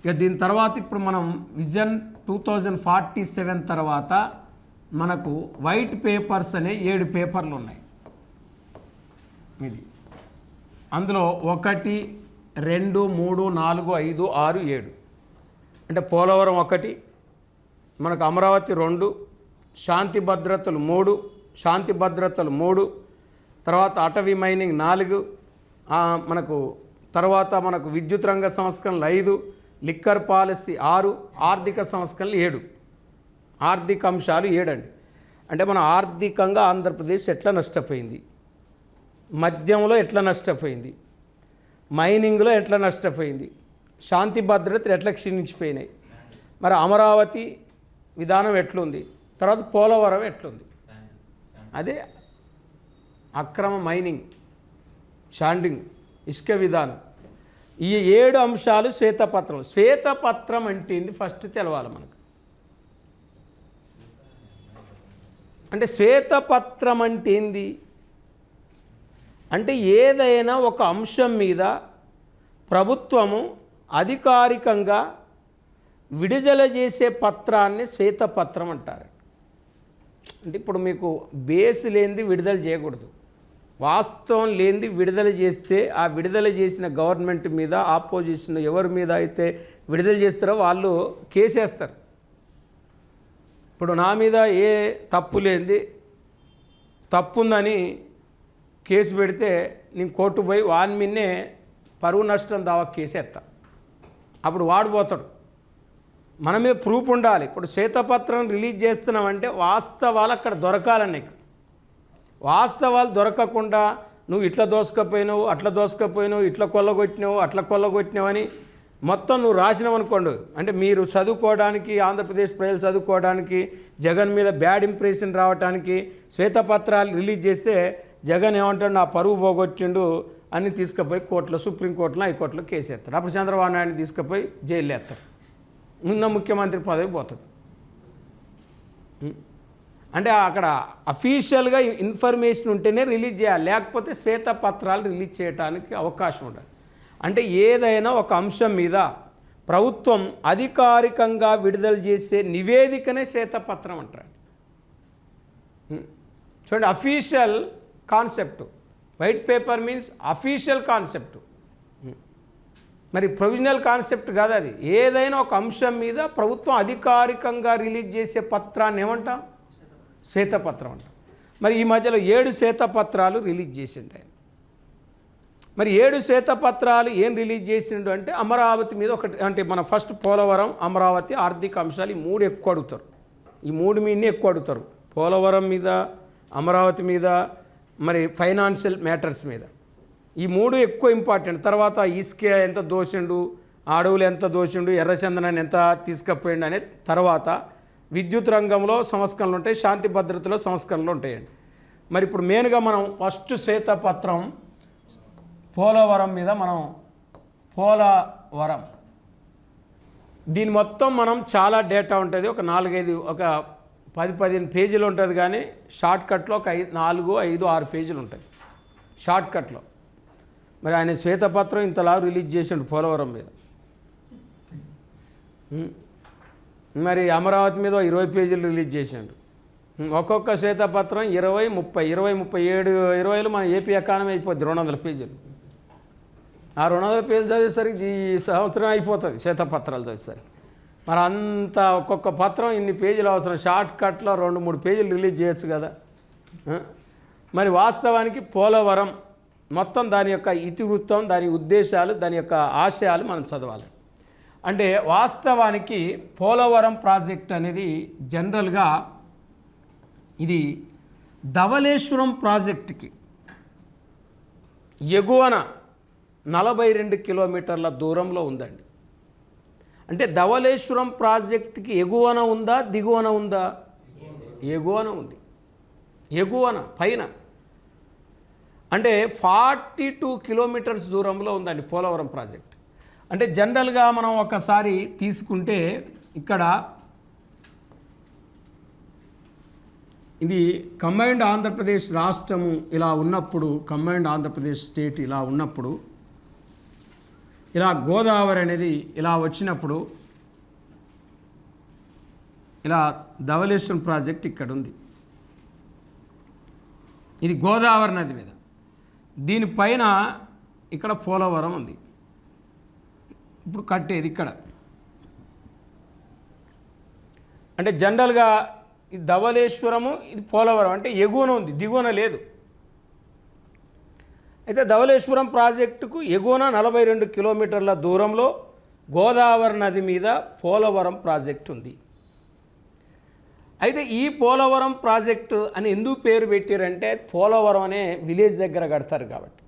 ఇక దీని తర్వాత ఇప్పుడు మనం విజన్ 2047 తర్వాత మనకు వైట్ పేపర్స్ అనే 7 పేపర్లు ఉన్నాయి. ఇది అందులో 1, 2, 3, 4, 5, 6, 7 అంటే పోలవరం 1, మనకు అమరావతి 2, శాంతి భద్రతలు 3, తర్వాత అటవీ మైనింగ్ 4, మనకు తర్వాత మనకు విద్యుత్ రంగ సంస్కరణలు 5, లిక్కర్ పాలసీ 6, ఆర్థిక సంస్కరణలు 7. ఆర్థిక అంశాలు 7 అండి. అంటే మన ఆర్థికంగా ఆంధ్రప్రదేశ్ ఎట్లా నష్టపోయింది, మద్యంలో ఎట్లా నష్టపోయింది, మైనింగ్లో ఎట్లా నష్టపోయింది, శాంతి భద్రతలు ఎట్లా క్షీణించిపోయినాయి, మరి అమరావతి విధానం ఎట్లుంది, తర్వాత పోలవరం ఎట్లుంది, అదే అక్రమ మైనింగ్, షాండింగ్, ఇసుక విధానం, ఈ 7 అంశాలు శ్వేతపత్రం. శ్వేతపత్రం అంటే ఏంది ఫస్ట్ తెలవాలి మనకు. అంటే శ్వేతపత్రం అంటే ఏంది అంటే ఏదైనా ఒక అంశం మీద ప్రభుత్వము అధికారికంగా విడుదల చేసే పత్రాన్ని శ్వేతపత్రం అంటారు. అంటే ఇప్పుడు మీకు బేస్ లేనిది విడుదల చేయకూడదు, వాస్తవం లేనిది విడుదల చేస్తే ఆ విడుదల చేసిన గవర్నమెంట్ మీద ఆపోజిషన్ ఎవరి మీద అయితే విడుదల చేస్తారో వాళ్ళు కేసేస్తారు. ఇప్పుడు నా మీద ఏ తప్పు లేనిది తప్పుందని కేసు పెడితే నేను కోర్టు పోయి వాని మీదనే పరువు నష్టం దావా కేసేస్తా. అప్పుడు వాడిపోతాడు. మన మీద ప్రూఫ్ ఉండాలి. ఇప్పుడు శ్వేతపత్రం రిలీజ్ చేస్తున్నామంటే వాస్తవాలు అక్కడ దొరకాలని నీకు. వాస్తవాలు దొరకకుండా నువ్వు ఇట్లా దోసుకపోయినావు, అట్లా దోసుకపోయినావు, ఇట్లా కొల్లగొట్టినావు, అట్లా కొల్లగొట్టినావు అని మొత్తం నువ్వు రాసినావు అనుకోండి, అంటే మీరు చదువుకోవడానికి, ఆంధ్రప్రదేశ్ ప్రజలు చదువుకోవడానికి, జగన్ మీద బ్యాడ్ ఇంప్రెషన్ రావడానికి శ్వేతపత్రాలు రిలీజ్ చేస్తే జగన్ ఏమంటాడు, నా పరువు పోగొట్టిండు అని తీసుకుపోయి కోర్టులో, సుప్రీంకోర్టులో, హైకోర్టులో కేసు వేస్తారు. అప్పుడు చంద్రబాబు నాయుడిని తీసుకుపోయి జైలు వేస్తారు. ఉన్న ముఖ్యమంత్రి పదవి పోతుంది. అంటే అక్కడ అఫీషియల్గా ఇన్ఫర్మేషన్ ఉంటేనే రిలీజ్ చేయాలి, లేకపోతే శ్వేతపత్రాలు రిలీజ్ చేయడానికి అవకాశం ఉండాలి. అంటే ఏదైనా ఒక అంశం మీద ప్రభుత్వం అధికారికంగా విడుదల చేసే నివేదికనే శ్వేతపత్రం అంటారు. చూడండి, official concept. White paper means official concept, మరి ప్రొవిజనల్ కాన్సెప్ట్ కాదు అది. ఏదైనా ఒక అంశం మీద ప్రభుత్వం అధికారికంగా రిలీజ్ చేసే పత్రాన్ని ఏమంటాం, శ్వేతపత్రం అంటాం. మరి ఈ మధ్యలో 7 శ్వేతపత్రాలు రిలీజ్ చేసిండు ఆయన. మరి 7 శ్వేతపత్రాలు ఏం రిలీజ్ చేసిండు అంటే అమరావతి మీద ఒకటి, అంటే మన ఫస్ట్ పోలవరం, అమరావతి, ఆర్థిక అంశాలు, ఈ 3 ఎక్కువ అడుగుతారు. ఈ 3 మీదనే ఎక్కువ అడుగుతారు. పోలవరం మీద, అమరావతి మీద, మరి ఫైనాన్షియల్ మ్యాటర్స్ మీద. ఈ 3 ఎక్కువ ఇంపార్టెంట్. తర్వాత ఇసుక ఎంత దోషిండు, అడవులు ఎంత దోషిండు, ఎర్రచందనాన్ని ఎంత తీసుకుపోయిండు అనేది. తర్వాత విద్యుత్ రంగంలో సంస్కరణలు ఉంటాయి, శాంతి భద్రతలో సంస్కరణలు ఉంటాయండి. మరి ఇప్పుడు మెయిన్గా మనం ఫస్ట్ శ్వేతపత్రం పోలవరం మీద, మనం పోలవరం దీని మొత్తం మనం చాలా డేటా ఉంటుంది. ఒక 4-5, ఒక 10-15 పేజీలు ఉంటుంది. కానీ షార్ట్కట్లో ఒక 4, 5, 6 పేజీలు ఉంటాయి షార్ట్కట్లో. మరి ఆయన శ్వేతపత్రం ఇంతలా రిలీజ్ చేసిండు పోలవరం మీద. మరి అమరావతి మీద 20 పేజీలు రిలీజ్ చేసిండు. ఒక్కొక్క శ్వేతపత్రం 20, 30, 27 20లో మన ఏపీ ఎకానమీ అయిపోద్ది 200 పేజీలు. ఆ 200 పేజీలు చదివేసరికి ఈ సంవత్సరం అయిపోతుంది శ్వేతపత్రాలు చదివేసరికి. మరి అంత ఒక్కొక్క పత్రం ఇన్ని పేజీలు అవసరం. షార్ట్కట్లో 2-3 పేజీలు రిలీజ్ చేయొచ్చు కదా. మరి వాస్తవానికి పోలవరం మొత్తం దాని యొక్క ఇతివృత్తం, దాని ఉద్దేశాలు, దాని యొక్క ఆశయాలు మనం చదవాలి. అంటే వాస్తవానికి పోలవరం ప్రాజెక్ట్ అనేది జనరల్గా ఇది ధవళేశ్వరం ప్రాజెక్టుకి ఎగువన 42 కిలోమీటర్ల దూరంలో ఉందండి. అంటే ధవళేశ్వరం ప్రాజెక్టుకి ఎగువన ఉందా, దిగువన ఉందా? ఎగువన ఉంది. ఎగువన పైన అంటే 42 కిలోమీటర్స్ దూరంలో ఉందండి పోలవరం ప్రాజెక్ట్. అంటే జనరల్గా మనం ఒకసారి తీసుకుంటే ఇక్కడ ఇది కంబైన్డ్ ఆంధ్రప్రదేశ్ రాష్ట్రము ఇలా ఉన్నప్పుడు, కంబైన్డ్ ఆంధ్రప్రదేశ్ స్టేట్ ఇలా ఉన్నప్పుడు ఇలా గోదావరి అనేది ఇలా వచ్చినప్పుడు ఇలా ధవళేశ్వరం ప్రాజెక్ట్ ఇక్కడ ఉంది. ఇది గోదావరి నది మీద. దీనిపైన ఇక్కడ పోలవరం ఉంది. ఇప్పుడు కట్టేది ఇక్కడ. అంటే జనరల్గా ఇది ధవళేశ్వరము, ఇది పోలవరం అంటే ఎగువన ఉంది, దిగువన లేదు. అయితే ధవళేశ్వరం ప్రాజెక్టుకు ఎగువన 42 కిలోమీటర్ల దూరంలో గోదావరి నది మీద పోలవరం ప్రాజెక్టు ఉంది. అయితే ఈ పోలవరం ప్రాజెక్టు అని ఎందుకు పేరు పెట్టారంటే పోలవరం అనే విలేజ్ దగ్గర కడతారు కాబట్టి.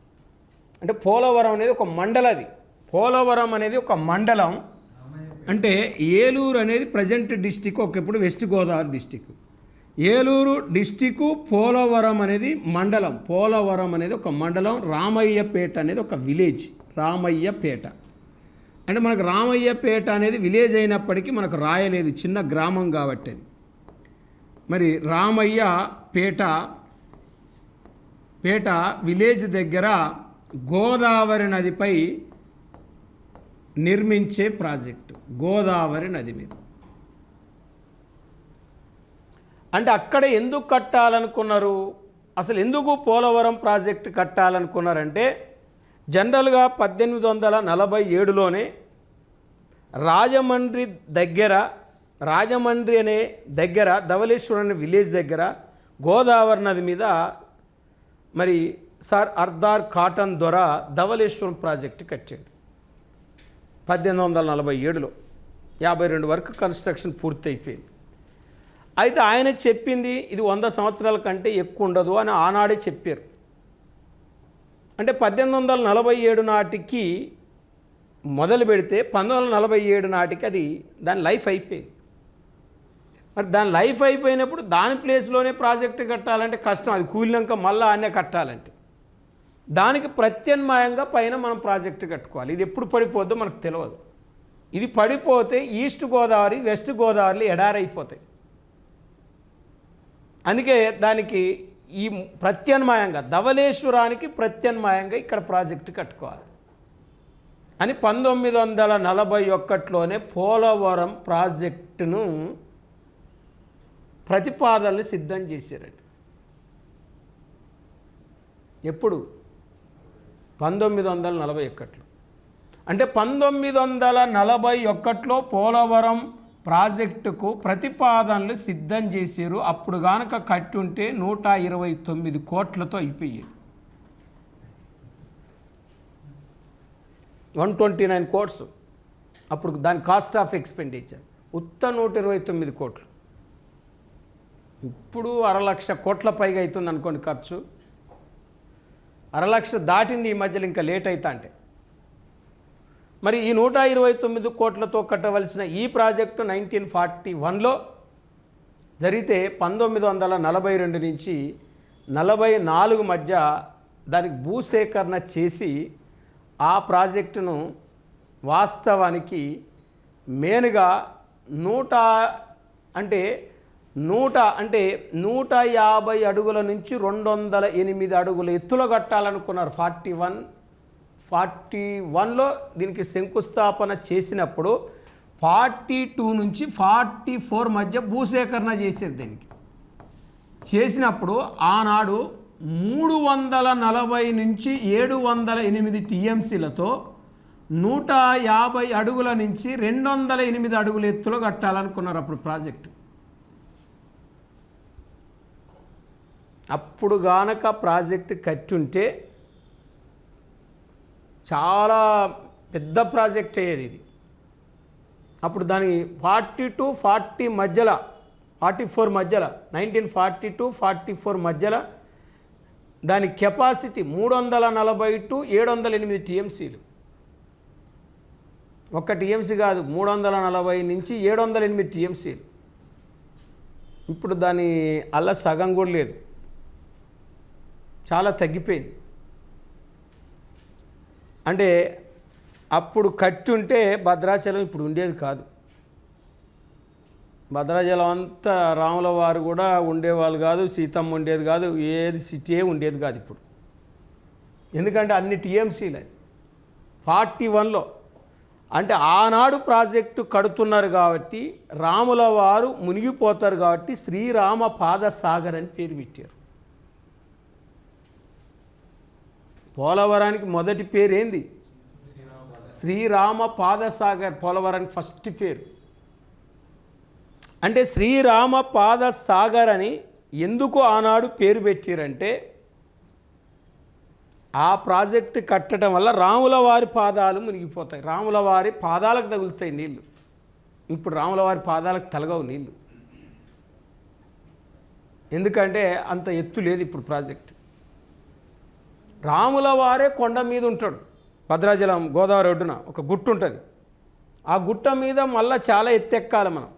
అంటే పోలవరం అనేది ఒక మండలది. పోలవరం అనేది ఒక మండలం. అంటే ఏలూరు అనేది ప్రజెంట్ డిస్టిక్, ఒకప్పుడు west Godavari district. Eluru district, Polavaram అనేది మండలం. పోలవరం అనేది ఒక మండలం. రామయ్యపేట అనేది ఒక విలేజ్. రామయ్యపేట అంటే మనకు రామయ్యపేట అనేది విలేజ్ అయినప్పటికీ మనకు రాయలేదు, చిన్న గ్రామం కాబట్టి. మరి రామయ్యపేట విలేజ్ దగ్గర గోదావరి నదిపై నిర్మించే ప్రాజెక్టు. గోదావరి నది మీద అంటే అక్కడ ఎందుకు కట్టాలనుకున్నారు, అసలు ఎందుకు పోలవరం ప్రాజెక్టు కట్టాలనుకున్నారంటే జనరల్గా 1847లోనే రాజమండ్రి అనే దగ్గర ధవళేశ్వరం అనే విలేజ్ దగ్గర గోదావరి నది మీద మరి సార్ అర్దార్ కాటన్ ద్వారా ధవళేశ్వరం ప్రాజెక్టు కట్టాడు 1847లో. 52 వరకు కన్స్ట్రక్షన్ పూర్తి అయిపోయింది. అయితే ఆయన చెప్పింది ఇది 100 సంవత్సరాల కంటే ఎక్కువ ఉండదు అని ఆనాడే చెప్పారు. అంటే 1847 నాటికి మొదలు పెడితే 1947 నాటికి అది దాని లైఫ్ అయిపోయింది. మరి దాని లైఫ్ అయిపోయినప్పుడు దాని ప్లేస్లోనే ప్రాజెక్టు కట్టాలంటే కష్టం. అది కూలినాక మళ్ళీ ఆనే కట్టాలంటే దానికి ప్రత్యామ్నాయంగా పైన మనం ప్రాజెక్టు కట్టుకోవాలి. ఇది ఎప్పుడు పడిపోద్దో మనకు తెలియదు. ఇది పడిపోతే ఈస్ట్ గోదావరి, వెస్ట్ గోదావరి ఎడారైపోతాయి. అందుకే దానికి ఈ ప్రత్యామ్నాయంగా ధవళేశ్వరానికి ప్రత్యామ్నాయంగా ఇక్కడ ప్రాజెక్టు కట్టుకోవాలి అని 1941లోనే పోలవరం ప్రాజెక్టును ప్రతిపాదనలు సిద్ధం చేశారండి. ఎప్పుడు? 1941లో. అంటే 1941లో పోలవరం ప్రాజెక్టుకు ప్రతిపాదనలు సిద్ధం చేశారు. అప్పుడు కనుక కట్టుంటే 129 కోట్లతో అయిపోయేది. 129 కోట్స్ అప్పుడు దాని కాస్ట్ ఆఫ్ ఎక్స్పెండిచర్. ఉత్త 129 కోట్లు. ఇప్పుడు 1,00,000 కోట్ల పైగా అవుతుంది అనుకోండి ఖర్చు. 1,00,000 దాటింది ఈ మధ్యలో, ఇంకా లేట్ అవుతా అంటే. మరి ఈ 129 కోట్లతో కట్టవలసిన ఈ ప్రాజెక్టు 1941లో జరిగితే 1942 నుంచి 44 మధ్య దానికి భూసేకరణ చేసి ఆ ప్రాజెక్టును వాస్తవానికి మెయిన్గా 150 అడుగుల నుంచి 208 అడుగుల ఎత్తులో కట్టాలనుకున్నారు. 41లో దీనికి శంకుస్థాపన చేసినప్పుడు 42 నుంచి 44 మధ్య భూసేకరణ చేసేది. దీనికి చేసినప్పుడు ఆనాడు 340 నుంచి 708 టీఎంసీలతో 150 అడుగుల నుంచి 208 అడుగుల ఎత్తులో కట్టాలనుకున్నారు అప్పుడు ప్రాజెక్టు. అప్పుడు గానక ప్రాజెక్టు కట్టుంటే చాలా పెద్ద ప్రాజెక్ట్ అయ్యేది ఇది. అప్పుడు దాని 40 మధ్యలో 44 మధ్యలో 1942-44 మధ్యలో దాని కెపాసిటీ 340 - 708 టీఎంసీలు. ఒక్క టీఎంసీ కాదు, 340 నుంచి 708 టీఎంసీలు. ఇప్పుడు దాని అలా సగం కూడా లేదు, చాలా తగ్గిపోయింది. అంటే అప్పుడు కట్టుంటే భద్రాచలం ఇప్పుడు ఉండేది కాదు. భద్రాచలం అంతా రాముల వారు కూడా ఉండేవాళ్ళు కాదు, సీతమ్మ ఉండేది కాదు, ఏది సిటీయే ఉండేది కాదు ఇప్పుడు. ఎందుకంటే అన్ని టీఎంసీలు 41లో అంటే ఆనాడు ప్రాజెక్టు కడుతున్నారు కాబట్టి రాముల వారు మునిగిపోతారు కాబట్టి శ్రీరామ పాదసాగర్ అని పేరు పెట్టారు. పోలవరానికి మొదటి పేరు ఏంది? శ్రీరామ పాదసాగర్. పోలవరానికి ఫస్ట్ పేరు. అంటే శ్రీరామ పాదసాగర్ అని ఎందుకు ఆనాడు పేరు పెట్టారంటే ఆ ప్రాజెక్టు కట్టడం వల్ల రాముల వారి పాదాలు మునిగిపోతాయి, రాముల వారి పాదాలకు తగులుతాయి నీళ్ళు. ఇప్పుడు రాముల వారి పాదాలకు తలగవు నీళ్ళు, ఎందుకంటే అంత ఎత్తు లేదు ఇప్పుడు ప్రాజెక్టు. రాముల వారే కొండ మీద ఉంటాడు. భద్రాచలం గోదావరి ఒడ్డున ఒక గుట్ట ఉంటుంది. ఆ గుట్ట మీద మళ్ళీ చాలా ఎత్తెక్కాలి మనం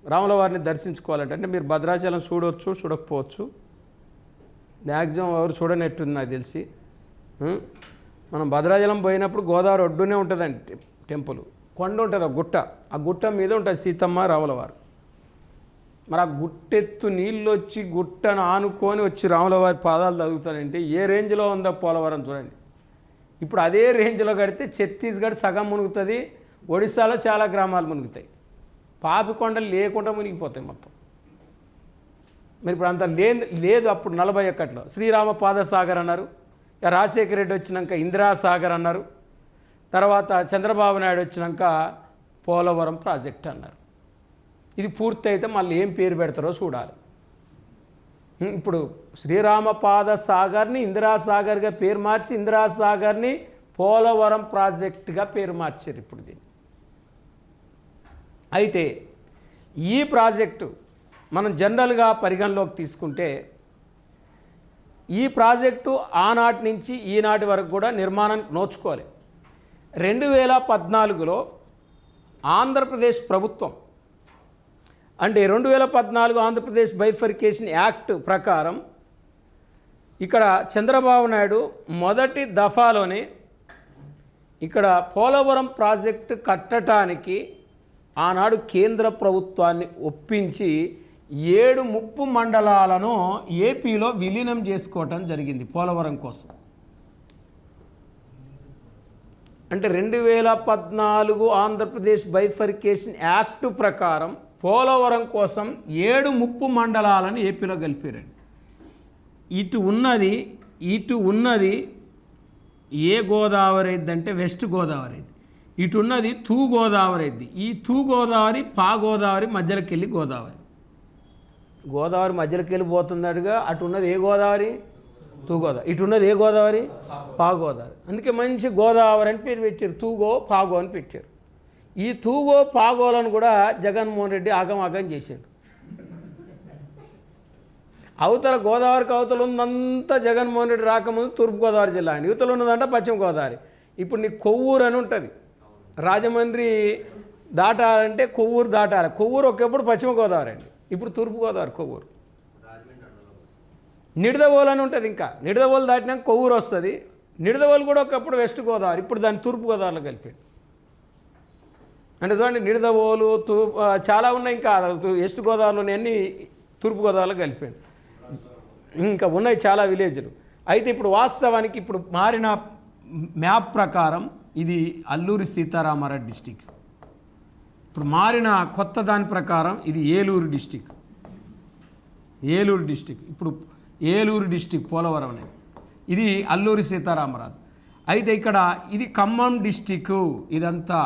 రాముల వారిని దర్శించుకోవాలంటే. అంటే మీరు భద్రాచలం చూడవచ్చు, చూడకపోవచ్చు, మ్యాక్సిమం ఎవరు చూడనట్టుంది నాకు తెలిసి. మనం భద్రాచలం పోయినప్పుడు గోదావరి ఒడ్డునే ఉంటుందండి టెంపుల్, కొండ ఉంటుంది, ఆ గుట్ట. ఆ గుట్ట మీద ఉంటుంది సీతమ్మ రాముల వారు. మరి ఆ గుట్టెత్తు నీళ్ళు వచ్చి గుట్టను ఆనుకొని వచ్చి రాముల వారి పాదాలు తగులుతానంటే ఏ రేంజ్లో ఉందో పోలవరం చూడండి. ఇప్పుడు అదే రేంజ్లో కడితే ఛత్తీస్గఢ్ సగం మునుగుతుంది, ఒడిశాలో చాలా గ్రామాలు మునుగుతాయి, పాపికొండలు లేకుండా మునిగిపోతాయి మొత్తం. మరి ఇప్పుడు అంత లేదు. అప్పుడు 41లో శ్రీరామ పాదసాగర్ అన్నారు, రాజశేఖర రెడ్డి వచ్చినాక ఇందిరాసాగర్ అన్నారు, తర్వాత చంద్రబాబు నాయుడు వచ్చినాక పోలవరం ప్రాజెక్ట్ అన్నారు. ఇది పూర్తయితే మళ్ళీ ఏం పేరు పెడతారో చూడాలి. ఇప్పుడు శ్రీరామ పాదసాగర్ని ఇందిరాసాగర్గా పేరు మార్చి ఇందిరాసాగర్ని పోలవరం ప్రాజెక్టుగా పేరు మార్చారు ఇప్పుడు దీన్ని. అయితే ఈ ప్రాజెక్టు మనం జనరల్గా పరిగణలోకి తీసుకుంటే ఈ ప్రాజెక్టు ఆనాటి నుంచి ఈనాటి వరకు కూడా నిర్మాణానికి నోచుకోవాలి. 2014లో ఆంధ్రప్రదేశ్ ప్రభుత్వం అంటే 2014 ఆంధ్రప్రదేశ్ బైఫర్కేషన్ యాక్ట్ ప్రకారం ఇక్కడ చంద్రబాబు నాయుడు మొదటి దఫాలోనే ఇక్కడ పోలవరం ప్రాజెక్టు కట్టడానికి ఆనాడు కేంద్ర ప్రభుత్వాన్ని ఒప్పించి 7 ముప్పు మండలాలను ఏపీలో విలీనం చేసుకోవటం జరిగింది పోలవరం కోసం. అంటే 2014 ఆంధ్రప్రదేశ్ బైఫర్కేషన్ యాక్ట్ ప్రకారం పోలవరం కోసం 7 ముప్పు మండలాలను ఏపీలో కలిపారండి. ఇటు ఉన్నది ఏ గోదావరి అయింది అంటే వెస్ట్ గోదావరి అయింది, ఇటు ఉన్నది తూ గోదావరి అయింది. ఈ తూ గోదావరి పా గోదావరి మధ్యలోకి వెళ్ళి గోదావరి మధ్యలోకి వెళ్ళిపోతున్నాడుగా. అటు ఉన్నది ఏ గోదావరి? తూ గోదావరి. ఇటు ఉన్నది ఏ గోదావరి? పా గోదావరి. అందుకే మంచి గోదావరి అని పేరు పెట్టారు, తూగో పాగో అని పెట్టారు. ఈ తూగో పాగోలను కూడా జగన్మోహన్ రెడ్డి ఆగం చేశాడు. అవతల గోదావరికి అవతల ఉందంతా జగన్మోహన్ రెడ్డి రాకముందు తూర్పుగోదావరి జిల్లా అండి, యువతలు ఉన్నదంట పశ్చిమ గోదావరి. ఇప్పుడు నీకు కొవ్వూరు అని ఉంటుంది, రాజమండ్రి దాటాలంటే కొవ్వూరు దాటాలి. కొవ్వూరు ఒకప్పుడు పశ్చిమ గోదావరి అండి, ఇప్పుడు తూర్పుగోదావరి కొవ్వూరు. నిడదవోలు అని ఉంటుంది, ఇంకా నిడదవోలు దాటినాక కొవ్వూరు వస్తుంది. నిడదవోలు కూడా ఒకప్పుడు వెస్ట్ గోదావరి, ఇప్పుడు దాన్ని తూర్పుగోదావరిలో కలిపాడు. అంటే చూడండి నిడదవోలు చాలా ఉన్నాయి, ఇంకా వెస్ట్ గోదావరిలోని అన్ని తూర్పుగోదావరిలో కలిపాడు. ఇంకా ఉన్నాయి చాలా విలేజ్లు. అయితే ఇప్పుడు వాస్తవానికి ఇప్పుడు మారిన మ్యాప్ ప్రకారం ఇది అల్లూరి సీతారామరాజు డిస్టిక్. ఇప్పుడు మారిన కొత్త దాని ప్రకారం ఇది ఏలూరు డిస్టిక్. ఇప్పుడు ఏలూరు డిస్టిక్ పోలవరం అనేది, ఇది అల్లూరి సీతారామరాజు. అయితే ఇక్కడ ఇది ఖమ్మం డిస్టిక్. ఇదంతా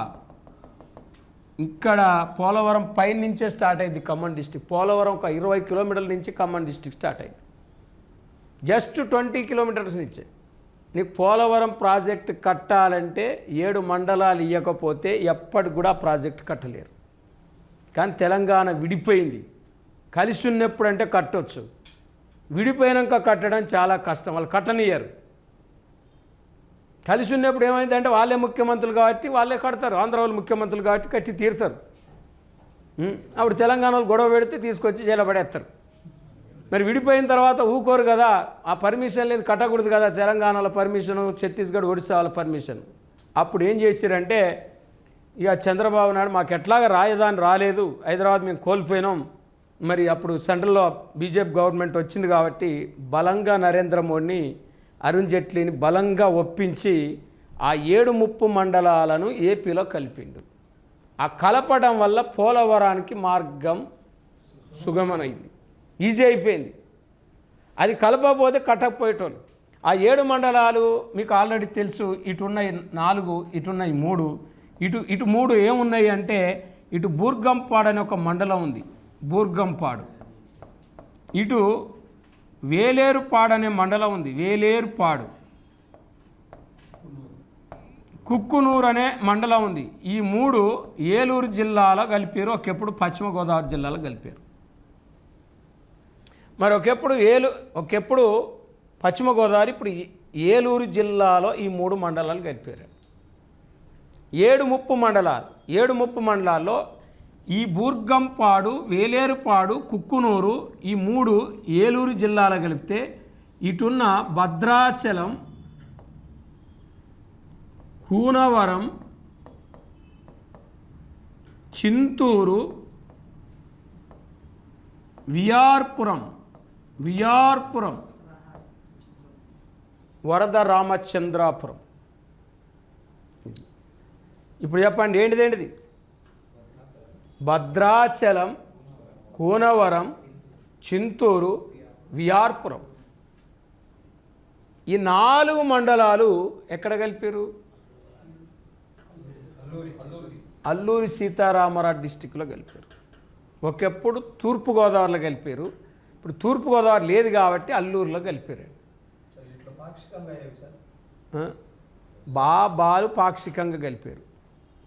ఇక్కడ పోలవరం పైన నుంచే స్టార్ట్ అయింది ఖమ్మం డిస్టిక్. పోలవరం ఒక 20 కిలోమీటర్ల నుంచి ఖమ్మం డిస్టిక్ స్టార్ట్ అయింది, జస్ట్ 20 కిలోమీటర్స్ నుంచే. నీకు పోలవరం ప్రాజెక్ట్ కట్టాలంటే 7 మండలాలు ఇవ్వకపోతే ఎప్పటికి కూడా ప్రాజెక్ట్ కట్టలేరు. కానీ తెలంగాణ విడిపోయింది, కలిసి ఉన్నప్పుడు అంటే కట్టవచ్చు, విడిపోయాక కట్టడం చాలా కష్టం, వాళ్ళు కట్టనియ్యరు. కలిసి ఉన్నప్పుడు ఏమైందంటే వాళ్ళే ముఖ్యమంత్రులు కాబట్టి వాళ్ళే కడతారు, ఆంధ్ర వాళ్ళు ముఖ్యమంత్రులు కాబట్టి కట్టి తీరుతారు. అప్పుడు తెలంగాణ వాళ్ళు గొడవ పెడితే తీసుకొచ్చి జైలు పడేస్తారు. మరి విడిపోయిన తర్వాత ఊకోరు కదా, ఆ పర్మిషన్ లేదు కట్టకూడదు కదా, తెలంగాణలో పర్మిషను, ఛత్తీస్గఢ్ ఒడిశా వాళ్ళ పర్మిషన్. అప్పుడు ఏం చేశారంటే ఇక చంద్రబాబు నాయుడు మాకు ఎట్లాగా రాజధాని రాలేదు, హైదరాబాద్ మేము కోల్పోయినాం, మరి అప్పుడు సెంట్రల్లో బీజేపీ గవర్నమెంట్ వచ్చింది కాబట్టి బలంగా నరేంద్ర మోడీని, అరుణ్ జైట్లీని బలంగా ఒప్పించి ఆ 7 ముప్పు మండలాలను ఏపీలో కలిపిండు. ఆ కలపడం వల్ల పోలవరానికి మార్గం సుగమమైంది, ఈజీ అయిపోయింది. అది కలపకపోతే కట్టకపోయేటోళ్ళు. ఆ 7 మండలాలు మీకు ఆల్రెడీ తెలుసు. ఇటున్నాయి 4, ఇటున్నాయి 3. ఇటు 3 ఏమున్నాయి అంటే, ఇటు బూర్గంపాడు అనే ఒక మండలం ఉంది, బూర్గంపాడు. ఇటు వేలేరుపాడు అనే మండలం ఉంది, వేలేరుపాడు. కుక్కునూరు అనే మండలం ఉంది. ఈ 3 ఏలూరు జిల్లాలో కలిపారు, ఒకప్పుడు పశ్చిమ గోదావరి జిల్లాలో కలిపారు. మరి ఒకప్పుడు పశ్చిమ గోదావరి, ఇప్పుడు ఏలూరు జిల్లాలో ఈ 3 మండలాలు కలిపారు. 7 ముప్పు మండలాలు. 7 ముప్పు మండలాల్లో ఈ బూర్గంపాడు, వేలేరుపాడు, కుక్కునూరు ఈ 3 ఏలూరు జిల్లాలో కలిపితే ఇటున్న భద్రాచలం, కూనవరం, చింతూరు, విఆర్పురం, వరద రామచంద్రాపురం. ఇప్పుడు చెప్పండి ఏంటిది? భద్రాచలం, కూనవరం, చింతూరు, విఆర్పురం. ఈ 4 మండలాలు ఎక్కడ కలిపారు? అల్లూరి సీతారామరాజు డిస్టిక్లో కలిపారు. ఒకప్పుడు తూర్పుగోదావరిలో కలిపారు. ఇప్పుడు తూర్పుగోదావరి లేదు కాబట్టి అల్లూరులో కలిపారు. బాలు పాక్షికంగా కలిపారు.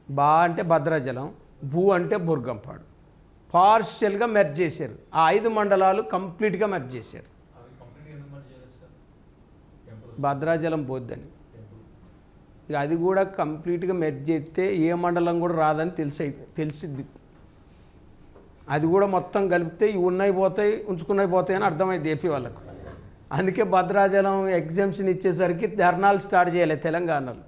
బా అంటే భద్రాచలం, భూ అంటే బుర్గంపాడు. పార్షియల్గా మెర్జ్ చేశారు. ఆ 5 మండలాలు కంప్లీట్గా మెర్జ్ చేశారు. భద్రాచలం పోద్దని ఇక అది కూడా కంప్లీట్గా మెర్జ్ చేస్తే ఏ మండలం కూడా రాదని తెలిసిద్ది. అది కూడా మొత్తం కలిపితే ఇవి ఉన్నాయి పోతాయి, ఉంచుకున్నాయి పోతాయి అని అర్థమైంది ఏపీ వాళ్ళకు. అందుకే భద్రాచలం ఎగ్జామ్షన్ ఇచ్చేసరికి ధర్నాలు స్టార్ట్ చేయలేదు తెలంగాణలో.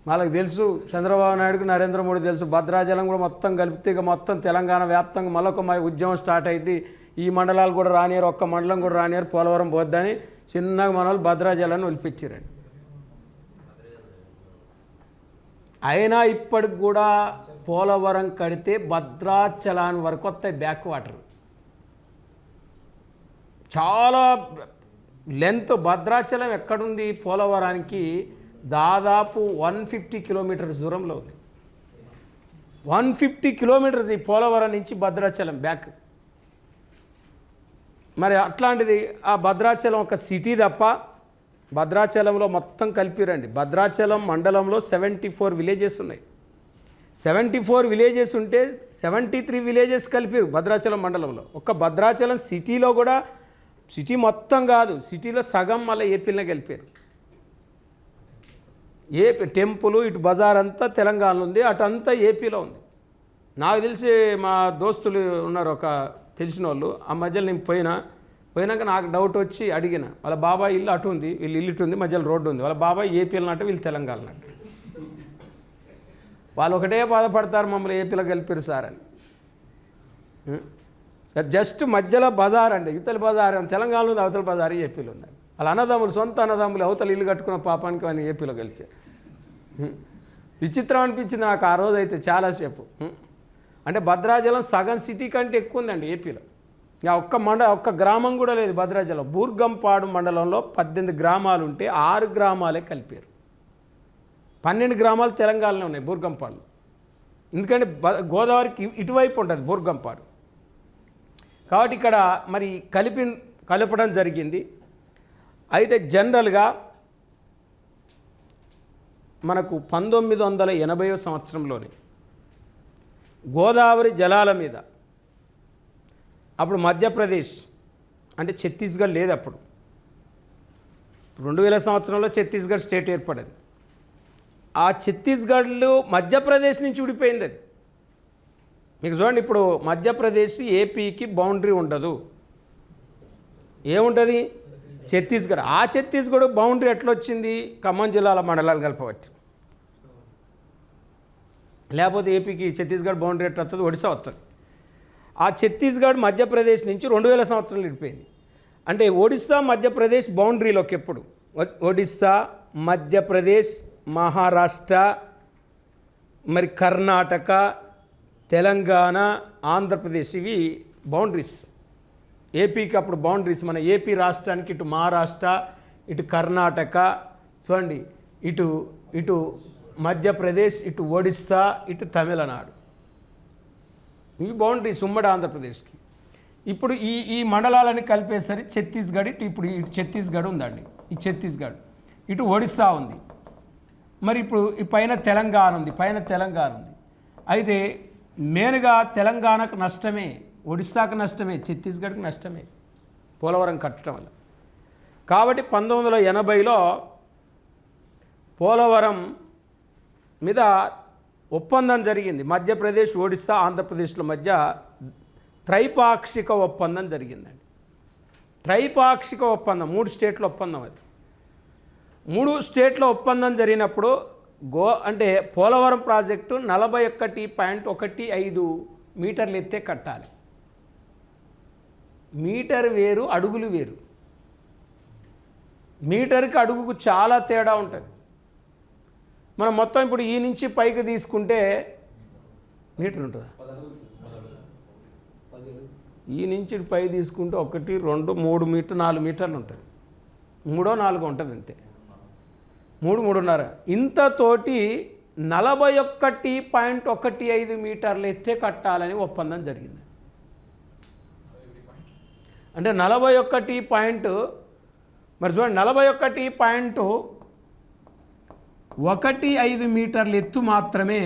వాళ్ళకి తెలుసు, చంద్రబాబు నాయుడుకు, నరేంద్ర మోడీ తెలుసు, భద్రాచలం కూడా మొత్తం కలిపితే ఇక మొత్తం తెలంగాణ వ్యాప్తంగా మళ్ళొక ఉద్యమం స్టార్ట్ అయింది. ఈ మండలాలు కూడా రానియారు, ఒక్క మండలం కూడా రానియారు, పోలవరం పోద్దని చిన్నగా మన వాళ్ళు భద్రాచలాన్ని వదిలిపెట్టారండి. అయినా ఇప్పటికి కూడా పోలవరం కడితే భద్రాచలాన్ని వరకు వస్తాయి బ్యాక్ వాటర్. చాలా లెంత్. భద్రాచలం ఎక్కడుంది? పోలవరానికి దాదాపు 150 కిలోమీటర్స్ దూరంలో ఉంది. 150 కిలోమీటర్స్ ఈ పోలవరం నుంచి భద్రాచలం బ్యాక్. మరి అట్లాంటిది ఆ భద్రాచలం ఒక సిటీ తప్ప భద్రాచలంలో మొత్తం కలిపిరండి. భద్రాచలం మండలంలో 74 విలేజెస్ ఉన్నాయి. 74 విలేజెస్ ఉంటే 73 విలేజెస్ కలిపారు భద్రాచలం మండలంలో. ఒక్క భద్రాచలం సిటీలో కూడా, సిటీ మొత్తం కాదు, సిటీలో సగం మళ్ళీ ఏపీలోనే కలిపారు. ఏపీ టెంపుల్, ఇటు బజార్ అంతా తెలంగాణలో ఉంది, అటంతా ఏపీలో ఉంది. నాకు తెలిసి మా దోస్తులు ఉన్నారు, ఒక తెలిసిన వాళ్ళు. ఆ మధ్యలో నేను పోయినాక నాకు డౌట్ వచ్చి అడిగిన, వాళ్ళ బాబాయ్ ఇల్లు అటు ఉంది, వీళ్ళు ఇల్లు ఇటు ఉంది, మధ్యలో రోడ్డు ఉంది. వాళ్ళ బాబాయ్ ఏపీలో అంటే వీళ్ళు తెలంగాణ అంటే. వాళ్ళు ఒకటే బాధపడతారు, మమ్మల్ని ఏపీలో కలిపారు సార్ అని. సార్ జస్ట్ మధ్యలో బజార్ అండి, ఇవతల బజార్ తెలంగాణలో ఉంది, అవతల బజార్ ఏపీలో ఉన్నాయి. వాళ్ళ అన్నదమ్ములు, సొంత అన్నదమ్ములు అవతల ఇల్లు కట్టుకున్న పాపానికి అని ఏపీలో కలిపారు. విచిత్రం అనిపించింది నాకు ఆ రోజు అయితే చాలాసేపు. అంటే భద్రాచలం సగం సిటీ కంటే ఎక్కువ ఉందండి ఏపీలో. ఇక ఒక్క గ్రామం కూడా లేదు భద్రాచలం. బూర్గంపాడు మండలంలో 18 గ్రామాలు ఉంటే 6 గ్రామాలే కలిపారు. 12 గ్రామాలు తెలంగాణలో ఉన్నాయి బూర్గంపాడులో. ఎందుకంటే గోదావరికి ఇటువైపు ఉంటుంది బూర్గంపాడు. కాబట్టి ఇక్కడ మరి కలపడం జరిగింది. అయితే జనరల్గా మనకు 1980 సంవత్సరంలోనే గోదావరి జలాల మీద, అప్పుడు మధ్యప్రదేశ్ అంటే ఛత్తీస్గఢ్ లేదు అప్పుడు, 2000 సంవత్సరంలో ఛత్తీస్గఢ్ స్టేట్ ఏర్పడింది. ఆ ఛత్తీస్గఢ్లో మధ్యప్రదేశ్ నుంచి విడిపోయింది అది. మీకు చూడండి, ఇప్పుడు మధ్యప్రదేశ్ ఏపీకి బౌండరీ ఉండదు, ఏముంటుంది? ఛత్తీస్గఢ్. ఆ ఛత్తీస్గఢ్ బౌండరీ ఎట్లా వచ్చింది? ఖమ్మం జిల్లాల మండలాలు కలపబట్టి. లేకపోతే ఏపీకి ఛత్తీస్గఢ్ బౌండరీ ఎట్లా వస్తుంది? ఒడిశా వస్తుంది. ఆ ఛత్తీస్గఢ్ మధ్యప్రదేశ్ నుంచి 2000 సంవత్సరాలు విడిపోయింది. అంటే ఒడిశా మధ్యప్రదేశ్ బౌండరీలోకి ఎప్పుడు ఒడిస్సా, మధ్యప్రదేశ్, మహారాష్ట్ర, మరి కర్ణాటక, తెలంగాణ, ఆంధ్రప్రదేశ్, ఇవి బౌండరీస్. ఏపీకి అప్పుడు బౌండరీస్. మన ఏపీ రాష్ట్రానికి ఇటు మహారాష్ట్ర, ఇటు కర్ణాటక, చూడండి, ఇటు మధ్యప్రదేశ్, ఇటు ఒడిస్సా, ఇటు తమిళనాడు, ఇవి బౌండరీస్ ఉమ్మడి ఆంధ్రప్రదేశ్కి. ఇప్పుడు ఈ మండలాలని కలిపేసరి ఛత్తీస్గఢ్, ఇప్పుడు ఇటు ఛత్తీస్గఢ్ ఉందండి, ఈ ఛత్తీస్గఢ్, ఇటు ఒడిస్సా ఉంది, మరి ఇప్పుడు ఈ పైన తెలంగాణ ఉంది, అయితే మెయిన్గా తెలంగాణకు నష్టమే, ఒడిస్సాకు నష్టమే, ఛత్తీస్గఢ్కి నష్టమే పోలవరం కట్టడం వల్ల. కాబట్టి 1980లో పోలవరం మీద ఒప్పందం జరిగింది. మధ్యప్రదేశ్, ఒడిస్సా, ఆంధ్రప్రదేశ్ల మధ్య త్రైపాక్షిక ఒప్పందం జరిగిందండి. త్రైపాక్షిక ఒప్పందం, 3 స్టేట్ల ఒప్పందం. అది 3 స్టేట్ల ఒప్పందం జరిగినప్పుడు అంటే పోలవరం ప్రాజెక్టు 41.15 మీటర్లు ఎత్తే కట్టాలి. మీటర్ వేరు, అడుగులు వేరు. మీటర్కి అడుగుకు చాలా తేడా ఉంటుంది. మనం మొత్తం ఇప్పుడు ఈ నుంచి పైకి తీసుకుంటే మీటర్ ఉంటుందా? ఈ నుంచి పై తీసుకుంటే 1, 2, 3 మీటర్, 4 మీటర్లు ఉంటుంది. 3, 4 ఉంటుంది అంతే. 3, 3.5 ఇంతతోటి 41.15 మీటర్లు ఎత్తే కట్టాలని ఒప్పందం జరిగింది. అంటే 41 పాయింట్, మరి చూడండి, 41.15 మీటర్ల ఎత్తు మాత్రమే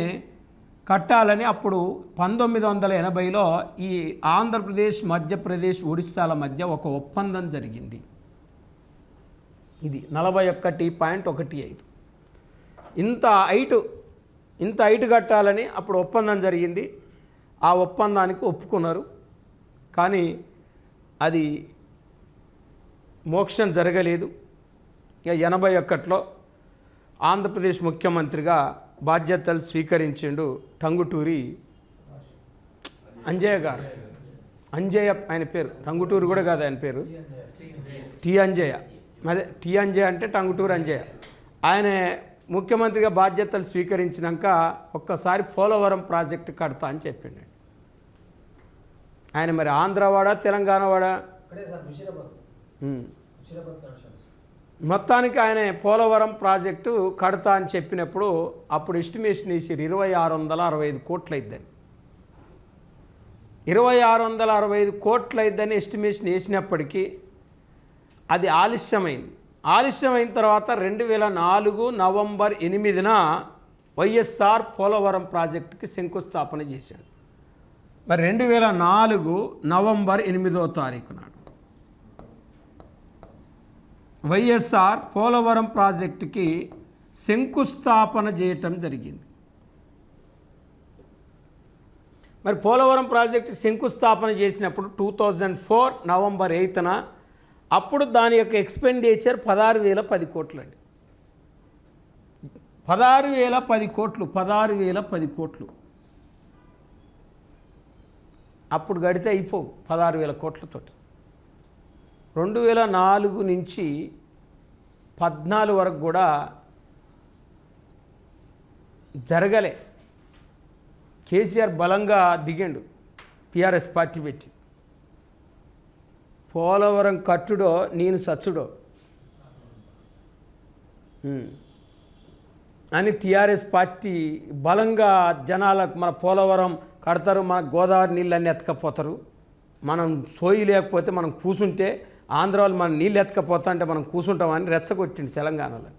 కట్టాలని అప్పుడు 1980లో ఈ ఆంధ్రప్రదేశ్, మధ్యప్రదేశ్, ఒడిస్సాల మధ్య ఒక ఒప్పందం జరిగింది. ఇది 41.15 ఇంత హైట్ కట్టాలని అప్పుడు ఒప్పందం జరిగింది. ఆ ఒప్పందానికి ఒప్పుకున్నారు. కానీ అది మోక్షం జరగలేదు. ఇక 81లో ఆంధ్రప్రదేశ్ ముఖ్యమంత్రిగా బాధ్యతలు స్వీకరించిండు టంగుటూరి అంజయ్య గారు. అంజయ్య ఆయన పేరు, టంగుటూరి కూడా కాదు ఆయన పేరు, టి అంజయ్య. అదే టి అంజయ్య అంటే టంగుటూరి అంజయ్య. ఆయన ముఖ్యమంత్రిగా బాధ్యతలు స్వీకరించినాక ఒక్కసారి పోలవరం ప్రాజెక్టు కడతా అని చెప్పిండు. ఆయన మరి ఆంధ్రవాడా, తెలంగాణవాడా? మొత్తానికి ఆయన పోలవరం ప్రాజెక్టు కడతా అని చెప్పినప్పుడు అప్పుడు ఎస్టిమేషన్ వేసి 2665 కోట్లు అయిద్దని. 2665 కోట్లు అయిద్దని ఎస్టిమేషన్ వేసినప్పటికీ అది ఆలస్యమైన తర్వాత 2004 నవంబర్ 8న వైఎస్ఆర్ పోలవరం ప్రాజెక్టుకి శంకుస్థాపన చేశాడు. మరి 2004 నవంబర్ 8వ తారీఖు నాడు వైఎస్ఆర్ పోలవరం ప్రాజెక్టుకి శంకుస్థాపన చేయటం జరిగింది. మరి పోలవరం ప్రాజెక్టు శంకుస్థాపన చేసినప్పుడు 2004 నవంబర్ 8న అప్పుడు దాని యొక్క ఎక్స్పెండిచర్ 16,010 కోట్లు అండి. 16,010 కోట్లు అప్పుడు గడితే అయిపోవు 16,000 కోట్లతో. 2004 నుంచి 14 వరకు కూడా జరగలే. కేసీఆర్ బలంగా దిగిండు, టీఆర్ఎస్ పార్టీ పెట్టి. పోలవరం కట్టుడో నేను సచ్చుడో అని టీఆర్ఎస్ పార్టీ బలంగా జనాలకు మన పోలవరం కడతారు, మన గోదావరి నీళ్ళన్నీ ఎత్తకపోతారు, మనం సోయి లేకపోతే మనం కూసుంటే ఆంధ్ర వాళ్ళు మన నీళ్ళు ఎత్తకపోతా అంటే మనం కూసుంటామని రెచ్చగొట్టింది తెలంగాణలో.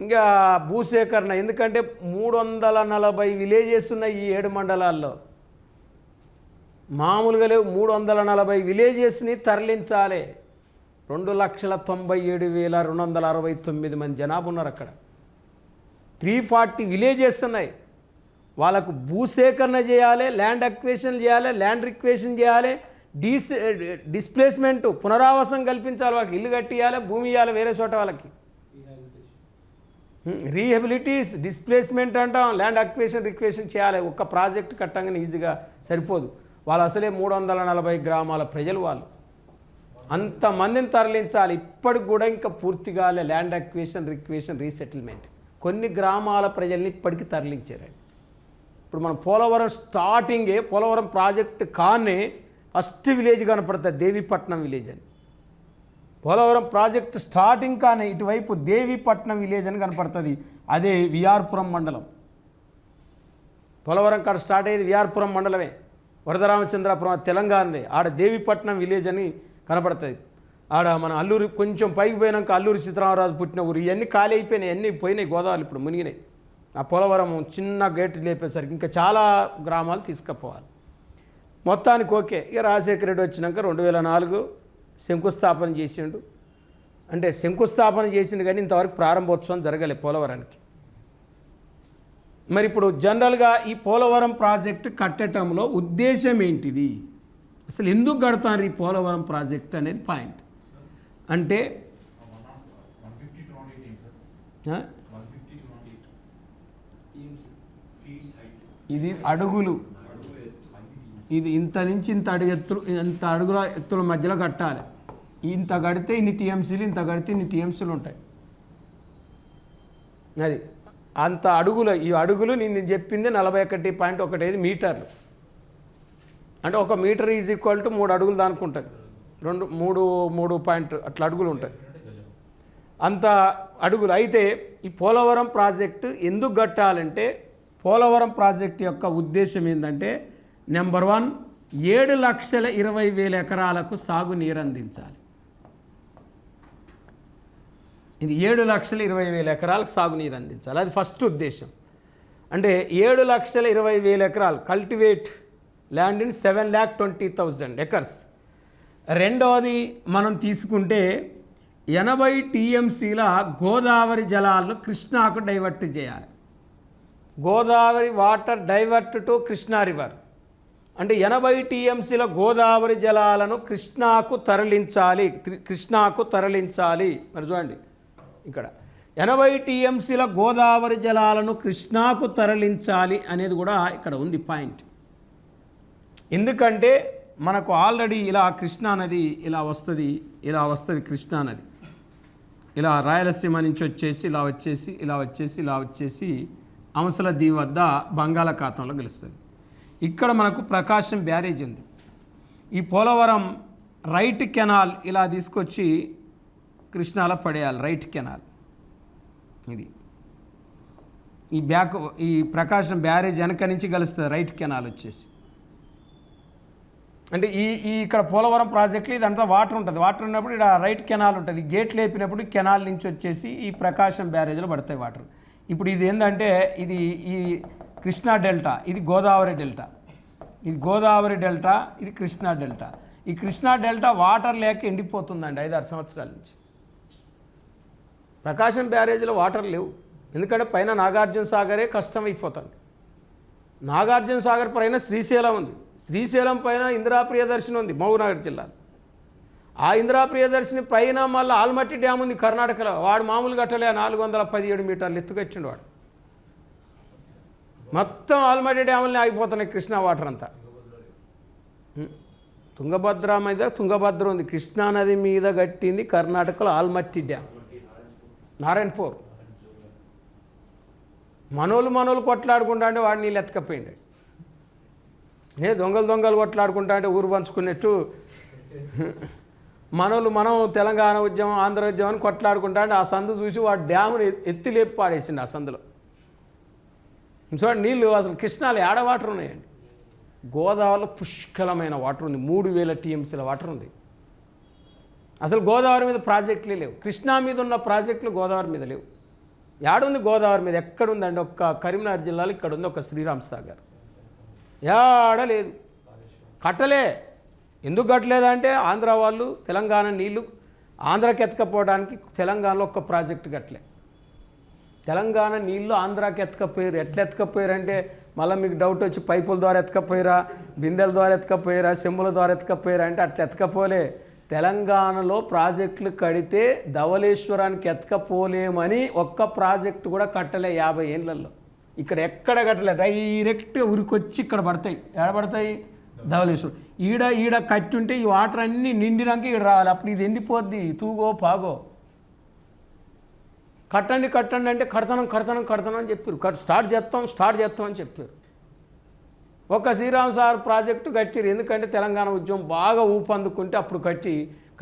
ఇంకా భూసేకరణ, ఎందుకంటే 340 విలేజెస్ ఉన్నాయి ఈ 7 మండలాల్లో. మామూలుగా లేవు. 340 విలేజెస్ని తరలించాలి. 2,97,269 మంది జనాభా ఉన్నారు అక్కడ. 340 విలేజెస్ ఉన్నాయి. వాళ్ళకు భూసేకరణ చేయాలి, ల్యాండ్ అక్వేషన్ చేయాలి, ల్యాండ్ రిక్వేషన్ చేయాలి, డిస్ప్లేస్మెంట్ పునరావాసం కల్పించాలి, వాళ్ళకి ఇల్లు కట్టియాలి, భూమి ఇవ్వాలి వేరే చోట వాళ్ళకి. రీహెబిలిటీస్, డిస్ప్లేస్మెంట్ అంటాం, ల్యాండ్ అక్వేషన్ రిక్వేషన్ చేయాలి. ఒక్క ప్రాజెక్ట్ కట్టంగానే ఈజీగా సరిపోదు. వాళ్ళు అసలే 340 గ్రామాల ప్రజలు వాళ్ళు. అంతమందిని తరలించాలి. ఇప్పటికి కూడా ఇంకా పూర్తిగా ల్యాండ్ రిక్వేషన్ రీసెటిల్మెంట్ కొన్ని గ్రామాల ప్రజల్ని ఇప్పటికీ తరలించారండి. ఇప్పుడు మనం పోలవరం పోలవరం ప్రాజెక్టు కానే ఫస్ట్ విలేజ్ కనపడుతుంది దేవీపట్నం విలేజ్ అని. పోలవరం ప్రాజెక్టు స్టార్టింగ్ కానీ ఇటువైపు దేవీపట్నం విలేజ్ అని కనపడుతుంది. అదే విఆర్పురం మండలం. పోలవరం కాడ స్టార్ట్ అయ్యేది విఆర్పురం మండలమే, వరదరామచంద్రాపురం తెలంగాణదే. ఆడ దేవీపట్నం విలేజ్ అని కనపడుతుంది. ఆడ మన అల్లూరి కొంచెం పైకి పోయినాక అల్లూరి సీతారామరాజు పుట్టిన ఊరు. ఇవన్నీ ఖాళీ అయిపోయినాయి, అన్నీ పోయినాయి, గోదావరి ఇప్పుడు మునిగినాయి. ఆ పోలవరం చిన్న గేటు లేపేసరికి ఇంకా చాలా గ్రామాలు తీసుకుపోవాలి. మొత్తానికి ఓకే. ఇక రాజశేఖర రెడ్డి వచ్చినాక 2004 శంకుస్థాపన చేసిండు. అంటే శంకుస్థాపన చేసిండు కానీ ఇంతవరకు ప్రారంభోత్సవం జరగలే పోలవరానికి. మరి ఇప్పుడు జనరల్గా ఈ పోలవరం ప్రాజెక్టు కట్టడంలో ఉద్దేశం ఏంటిది, అసలు ఎందుకు కడతారు ఈ పోలవరం ప్రాజెక్ట్ అనేది పాయింట్. అంటే ఇది అడుగులు, ఇది ఇంత నుంచి ఇంత అడుగుల ఎత్తుల మధ్యలో కట్టాలి. ఇంత కడితే ఇన్ని టీఎంసీలు, ఇంత కడితే ఇన్ని టీఎంసీలు ఉంటాయి. అది అంత అడుగులు. ఈ అడుగులు నేను చెప్పింది 41.15 మీటర్లు. అంటే 1 మీటర్ ఈజ్ ఈక్వల్ టు 3 అడుగులు దానికి ఉంటుంది. 3 పాయింట్ అట్లా అడుగులు ఉంటాయి. అంత అడుగులు. అయితే ఈ పోలవరం ప్రాజెక్టు ఎందుకు కట్టాలంటే పోలవరం ప్రాజెక్టు యొక్క ఉద్దేశం ఏంటంటే నెంబర్ 1 7,20,000 ఎకరాలకు సాగునీరు అందించాలి. ఇది 7,20,000 ఎకరాలకు సాగునీరు అందించాలి. అది ఫస్ట్ ఉద్దేశం. అంటే 7,20,000 ఎకరాలు కల్టివేట్ ల్యాండ్ ఇన్ 7,20,000 ఎకర్స్. రెండవది మనం తీసుకుంటే 80 టీఎంసీల గోదావరి జలాలను కృష్ణాకు డైవర్ట్ చేయాలి. Godavari water divert to Krishna river. అంటే 80 టీఎంసీల గోదావరి జలాలను కృష్ణాకు తరలించాలి. మరి చూడండి ఇక్కడ 80 టీఎంసీల గోదావరి జలాలను కృష్ణాకు తరలించాలి అనేది కూడా ఇక్కడ ఉంది పాయింట్. ఎందుకంటే మనకు ఆల్రెడీ ఇలా కృష్ణా నది ఇలా వస్తుంది కృష్ణా నది ఇలా రాయలసీమ నుంచి వచ్చేసి అంశల దీవి వద్ద బంగాళాఖాతంలో గెలుస్తుంది. ఇక్కడ మనకు ప్రకాశం బ్యారేజ్ ఉంది. ఈ పోలవరం రైట్ కెనాల్ ఇలా తీసుకొచ్చి కృష్ణాలో పడేయాలి. రైట్ కెనాల్ ఇది ఈ ప్రకాశం బ్యారేజ్ వెనక నుంచి కలుస్తుంది రైట్ కెనాల్ వచ్చేసి. అంటే ఇక్కడ పోలవరం ప్రాజెక్టులో ఇదంతా వాటర్ ఉంటుంది. వాటర్ ఉన్నప్పుడు ఇక్కడ రైట్ కెనాల్ ఉంటుంది. గేట్లు లేపినప్పుడు కెనాల్ నుంచి వచ్చేసి ఈ ప్రకాశం బ్యారేజ్లో పడతాయి వాటర్. ఇప్పుడు ఇది ఏంటంటే ఈ కృష్ణా డెల్టా, ఇది గోదావరి డెల్టా, ఇది కృష్ణా డెల్టా. ఈ కృష్ణా డెల్టా వాటర్ లేక ఎండిపోతుందండి 5-6 సంవత్సరాల నుంచి. ప్రకాశం బ్యారేజ్లో వాటర్ లేవు. ఎందుకంటే పైన నాగార్జున సాగరే కష్టం అయిపోతుంది. నాగార్జున సాగర్ పైన శ్రీశైలం ఉంది. శ్రీశైలం పైన ఇందిరా ప్రియదర్శిని ఉంది మహబూబ్నగర్ జిల్లాలో. ఆ ఇందిరా ప్రియదర్శిని పైన మళ్ళీ ఆల్మట్టి డ్యామ్ ఉంది కర్ణాటకలో. వాడు మామూలు కట్టలే 417 మీటర్లు ఎత్తు కట్టిండు వాడు. మొత్తం ఆల్మట్టి డ్యాములని ఆగిపోతున్నాయి కృష్ణా వాటర్ అంతా. తుంగభద్ర ఉంది కృష్ణా నది మీద కట్టింది కర్ణాటకలో ఆల్మట్టి డ్యామ్, నారాయణపూర్. మనోళ్ళు కొట్లాడుకుంటా అంటే వాడు నీళ్ళు ఎత్తకపోయింది. దొంగలు కొట్లాడుకుంటా అంటే ఊరు పంచుకున్నట్టు మనం తెలంగాణ ఉద్యమం ఆంధ్ర ఉద్యమం అని కొట్లాడుకుంటా అంటే ఆ సందు చూసి వాడు డ్యాముని ఎత్తి లేపి పాడేసిండు ఆ సందులో. చూడండి నీళ్ళు అసలు కృష్ణాలో ఏడ వాటర్ ఉన్నాయండి. గోదావరిలో పుష్కలమైన వాటర్ ఉంది. 3,000 టీఎంసీల వాటర్ ఉంది. అసలు గోదావరి మీద ప్రాజెక్టులే లేవు. కృష్ణా మీద ఉన్న ప్రాజెక్టులు గోదావరి మీద లేవు. ఏడుంది గోదావరి మీద? ఎక్కడుందండి? ఒక్క కరీంనగర్ జిల్లాలో ఇక్కడ ఉంది, ఒక శ్రీరామ్ సాగర్. ఏడ లేదు. కట్టలే. ఎందుకు కట్టలేదంటే ఆంధ్ర వాళ్ళు తెలంగాణ నీళ్ళు ఆంధ్రాకి ఎత్తకపోవడానికి తెలంగాణలో ఒక్క ప్రాజెక్టు కట్టలే. తెలంగాణ నీళ్ళు ఆంధ్రాకి ఎత్తకపోయారు. ఎట్లా ఎత్తకపోయారు అంటే మళ్ళీ మీకు డౌట్ వచ్చి పైపుల ద్వారా ఎత్తకపోయారా, బిందెల ద్వారా ఎత్తకపోయారా, చెంబుల ద్వారా ఎత్తకపోయారా అంటే అట్లా ఎత్తకపోలే. తెలంగాణలో ప్రాజెక్టులు కడితే ధవళేశ్వరానికి ఎత్తకపోలేమని ఒక్క ప్రాజెక్టు కూడా కట్టలే 50 ఏళ్ళల్లో. ఇక్కడ ఎక్కడ కట్టలే. డైరెక్ట్ ఉరికొచ్చి ఇక్కడ పడతాయి. ఎక్కడ పడతాయి? ధవళేశ్వరం ఈడ కట్టి ఉంటే ఈ వాటర్ అన్నీ నిండినాక ఈడ రావాలి, అప్పుడు ఇది ఎండిపోద్ది, తూగో పాగో. కట్టండి అంటే కడతానం అని చెప్పారు. స్టార్ట్ చేస్తాం అని చెప్పారు. ఒక శ్రీరామ్ సార్ ప్రాజెక్టు కట్టిరు, ఎందుకంటే తెలంగాణ ఉద్యమం బాగా ఊపందుకుంటే అప్పుడు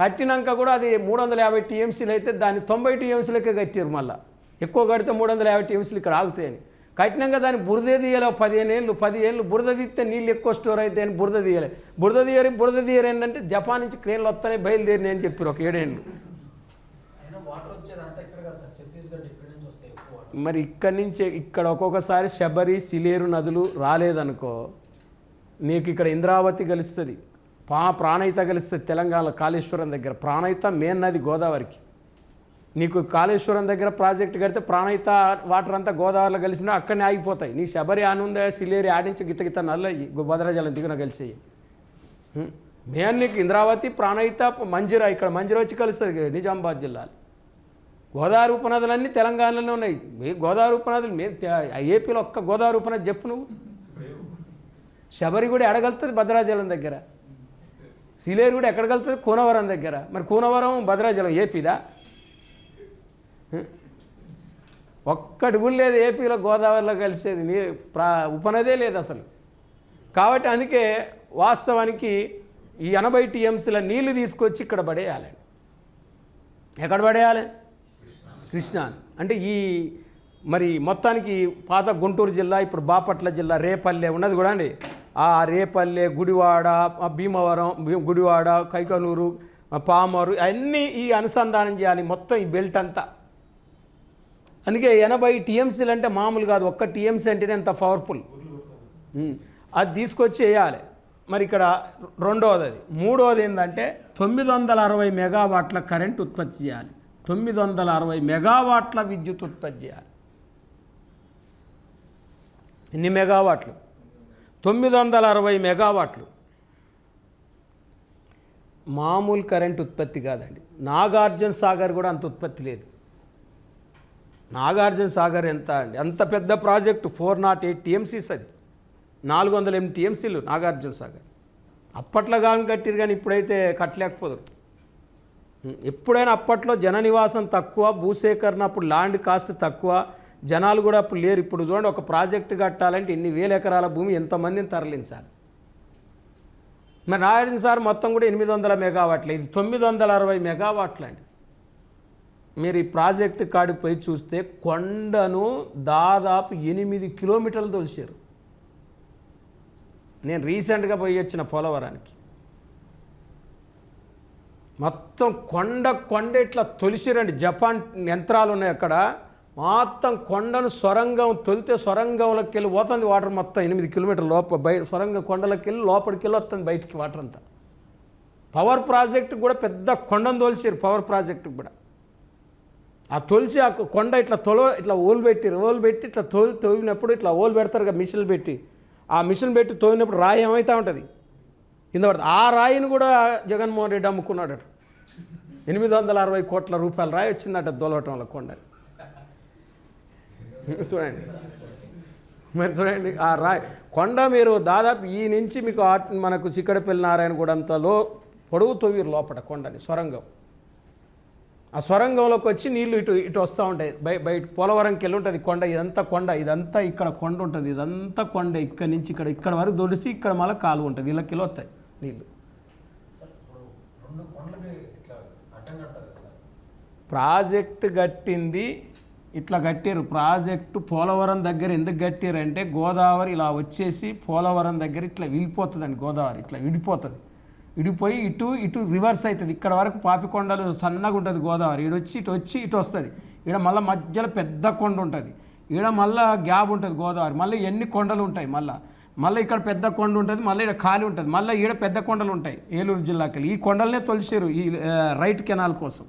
కట్టినాక కూడా అది 350 టీఎంసీలు అయితే దాన్ని 90 టీఎంసీలకే కట్టారు. మళ్ళీ ఎక్కువ కడితే 350 టీఎంసీలు ఇక్కడ ఆగుతాయని కట్టినాక దాన్ని బురద తీయలే. 15 ఏళ్ళు బురద తీస్తే నీళ్ళు ఎక్కువ స్టోర్ అయితే అని బురద తీయరు ఏంటంటే జపాన్ నుంచి క్రేన్లు వస్తానే బయలుదేరినాయి అని చెప్పారు ఒక 7 ఏళ్ళు. మరి ఇక్కడి నుంచి ఇక్కడ ఒక్కొక్కసారి శబరి సిలేరు నదులు రాలేదనుకో, నీకు ఇక్కడ ఇంద్రావతి కలుస్తుంది, ప్రాణహిత కలుస్తుంది. తెలంగాణలో కాళేశ్వరం దగ్గర ప్రాణహిత మెయిన్ నది గోదావరికి. నీకు కాళేశ్వరం దగ్గర ప్రాజెక్టు కడితే ప్రాణహిత వాటర్ అంతా గోదావరిలో కలిసినా అక్కడనే ఆగిపోతాయి. నీ శబరి ఆనుందా సిలేరు ఆడించి గిత్త నల్లయ్యి భద్రాచలం దిగున కలిసి మెయిన్ నీకు ఇంద్రావతి ప్రాణహిత మంజిరా, ఇక్కడ మంజిరా వచ్చి కలుస్తుంది నిజామాబాద్ జిల్లాలో. గోదావరి ఉపనదులన్నీ తెలంగాణలోనే ఉన్నాయి. మీరు గోదావరి ఉపనదులు మీరు ఏపీలో ఒక్క గోదావరి ఉపనది చెప్పు నువ్వు. శబరి కూడా ఎడగలుగుతుంది భద్రాచలం దగ్గర, సిలేరు కూడా ఎక్కడికెళ్తుంది కూనవరం దగ్గర. మరి కూనవరం భద్రాచలం ఏపీదా? ఒక్కటి కూడా లేదు ఏపీలో గోదావరిలో కలిసేది ఉపనదే లేదు అసలు. కాబట్టి అందుకే వాస్తవానికి ఈ 80 టీఎంసీల నీళ్లు తీసుకొచ్చి ఇక్కడ పడేయాలి. ఎక్కడ పడేయాలి? కృష్ణా. అంటే ఈ మరి మొత్తానికి పాత గుంటూరు జిల్లా, ఇప్పుడు బాపట్ల జిల్లా, రేపల్లె ఉన్నది కూడా అండి. ఆ రేపల్లె, గుడివాడ, భీమవరం, గుడివాడ, కైకనూరు, పామరు అన్నీ ఈ అనుసంధానం చేయాలి మొత్తం ఈ బెల్ట్ అంతా. అందుకే 80 టీఎంసీలు అంటే మామూలు కాదు. ఒక్క టీఎంసీ అంటేనే అంత పవర్ఫుల్. అది తీసుకొచ్చి వేయాలి. మరి ఇక్కడ రెండవది. అది మూడవది ఏంటంటే 960 మెగావాట్ల కరెంట్ ఉత్పత్తి చేయాలి. 960 మెగావాట్ల విద్యుత్ ఉత్పత్తి చేయాలి. ఎన్ని మెగావాట్లు? 960 మెగావాట్లు. మామూలు కరెంట్ ఉత్పత్తి కాదండి. నాగార్జున సాగర్ కూడా అంత ఉత్పత్తి లేదు. నాగార్జున సాగర్ ఎంత అండి? అంత పెద్ద ప్రాజెక్టు 408 టీఎంసీస్, అది 408 టీఎంసీలు నాగార్జున సాగర్. అప్పట్లో కానీ కట్టిరు, కానీ ఇప్పుడైతే కట్టలేకపోదు. ఎప్పుడైనా అప్పట్లో జన నివాసం తక్కువ, భూసేకరణ అప్పుడు ల్యాండ్ కాస్ట్ తక్కువ, జనాలు కూడా అప్పుడు లేరు. ఇప్పుడు చూడండి, ఒక ప్రాజెక్టు కట్టాలంటే ఎన్ని వేల ఎకరాల భూమి, ఎంతమందిని తరలించాలి. మరి నాగార్జున సార్ మొత్తం కూడా 800 మెగావాట్లు, ఇది 960 మెగావాట్లు అండి. మీరు ఈ ప్రాజెక్టు కాడికి పోయి చూస్తే కొండను దాదాపు 8 కిలోమీటర్లు తొలిచారు. నేను రీసెంట్గా పోయి వచ్చిన పోలవరానికి. మొత్తం కొండ ఇట్లా తొలిసిరండి. జపాన్ యంత్రాలు ఉన్నాయి అక్కడ. మొత్తం కొండను సొరంగం తొలితే సొరంగంలోకి వెళ్ళి పోతుంది వాటర్ మొత్తం 8 కిలోమీటర్ల బయట సొరంగం కొండలోకి వెళ్ళి లోపలికి వెళ్ళి వస్తుంది బయటికి వాటర్ అంతా. పవర్ ప్రాజెక్టు కూడా పెద్ద కొండను తొలిసారు. పవర్ ప్రాజెక్టుకు కూడా ఆ తొలిసి ఆ కొండ ఇట్లా ఓలు పెట్టి ఇట్లా తోవినప్పుడు ఇట్లా ఓలు పెడతారు కదా మిషన్లు పెట్టి. ఆ మిషన్ పెట్టి తోవినప్పుడు రాయి ఏమవుతూ ఉంటుంది కింద పడుతుంది. ఆ రాయిని కూడా జగన్మోహన్ రెడ్డి అమ్ముకున్నాడట. 860 కోట్ల రూపాయల రాయి వచ్చిందట దొలవటంలో కొండ. చూడండి మరి చూడండి ఆ రాయి కొండ. మీరు దాదాపు ఈ నుంచి మీకు మనకు చిక్కడపల్లి నారాయణగూడ అంతలో పొడవు తవ్వీరు లోపల కొండని సొరంగం. ఆ సొరంగంలోకి వచ్చి నీళ్ళు ఇటు వస్తూ ఉంటాయి. బయట పోలవరంకి వెళ్ళి ఉంటుంది కొండ. ఇదంతా ఇక్కడ కొండ ఉంటుంది. ఇదంతా కొండ ఇక్కడ నుంచి ఇక్కడ వరకు తొలిసి ఇక్కడ మళ్ళీ కాలువ ఉంటుంది. ఇళ్ళకి వస్తాయి నీళ్ళు. ప్రాజెక్టు కట్టింది ఇట్లా కట్టారు. ప్రాజెక్టు పోలవరం దగ్గర ఎందుకు కట్టారంటే గోదావరి ఇలా వచ్చేసి పోలవరం దగ్గర ఇట్లా వెళ్ళిపోతుందండి. గోదావరి ఇట్లా విడిపోతుంది. విడిపోయి ఇటు రివర్స్ అవుతుంది. ఇక్కడ వరకు పాపికొండలు సన్నగా ఉంటుంది గోదావరి. ఇటు వస్తుంది. ఈడ మళ్ళీ మధ్యలో పెద్ద కొండ ఉంటుంది. ఈడ మళ్ళీ గ్యాప్ ఉంటుంది గోదావరి. మళ్ళీ ఎన్ని కొండలు ఉంటాయి. మళ్ళీ ఇక్కడ పెద్ద కొండ ఉంటుంది. మళ్ళీ ఇక్కడ ఖాళీ ఉంటుంది. మళ్ళీ ఈడ పెద్ద కొండలు ఉంటాయి ఏలూరు జిల్లాకి. ఈ కొండలనే తొలిసారు ఈ రైట్ కెనాల్ కోసం.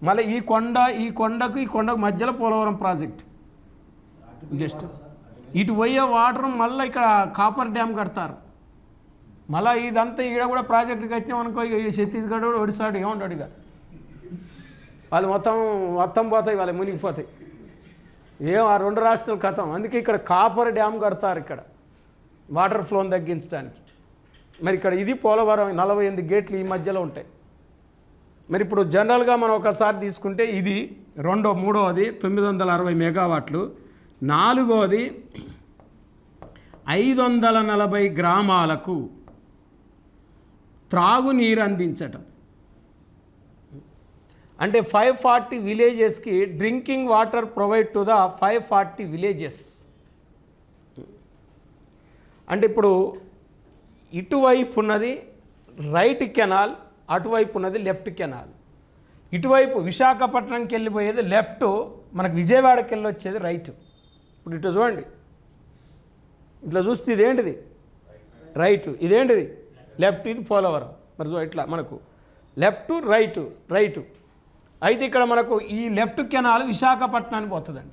మళ్ళీ ఈ కొండకు మధ్యలో పోలవరం ప్రాజెక్ట్. జస్ట్ ఇటు పోయే వాటర్ మళ్ళీ ఇక్కడ కాపర్ డ్యామ్ కడతారు. మళ్ళీ ఇదంతా ఈడ కూడా ప్రాజెక్టు కట్టినాం అనుకో, ఛత్తీస్గఢ్ ఒడిశాడు ఏముంటాడు ఇక వాళ్ళు మొత్తం పోతాయి, వాళ్ళు మునిగిపోతాయి. ఆ 2 రాష్ట్రాలు కథం. అందుకే ఇక్కడ కాపర్ డ్యామ్ కడతారు ఇక్కడ వాటర్ ఫ్లోని తగ్గించడానికి. మరి ఇక్కడ ఇది పోలవరం 48 గేట్లు ఈ మధ్యలో ఉంటాయి. మరి ఇప్పుడు జనరల్గా మనం ఒకసారి తీసుకుంటే ఇది మూడవది 960 మెగావాట్లు, నాలుగవది 540 గ్రామాలకు త్రాగునీరు అందించటం. అంటే 540 విలేజెస్కి drinking water provide to the 540 villages. అంటే ఇప్పుడు ఇటువైపు ఉన్నది రైట్ కెనాల్, అటువైపు ఉన్నది లెఫ్ట్ కెనాల్. ఇటువైపు విశాఖపట్నంకి వెళ్ళిపోయేది లెఫ్ట్, మనకు విజయవాడకి వెళ్ళి వచ్చేది రైట్. ఇప్పుడు ఇటు చూడండి, ఇట్లా చూస్తే ఇదేంటిది రైట్, ఇదేంటిది లెఫ్ట్, ఇది పోలవరం. మరి ఇట్లా మనకు లెఫ్ట్ రైట్. అయితే ఇక్కడ మనకు ఈ లెఫ్ట్ కెనాల్ విశాఖపట్నానికి పోతుందండి.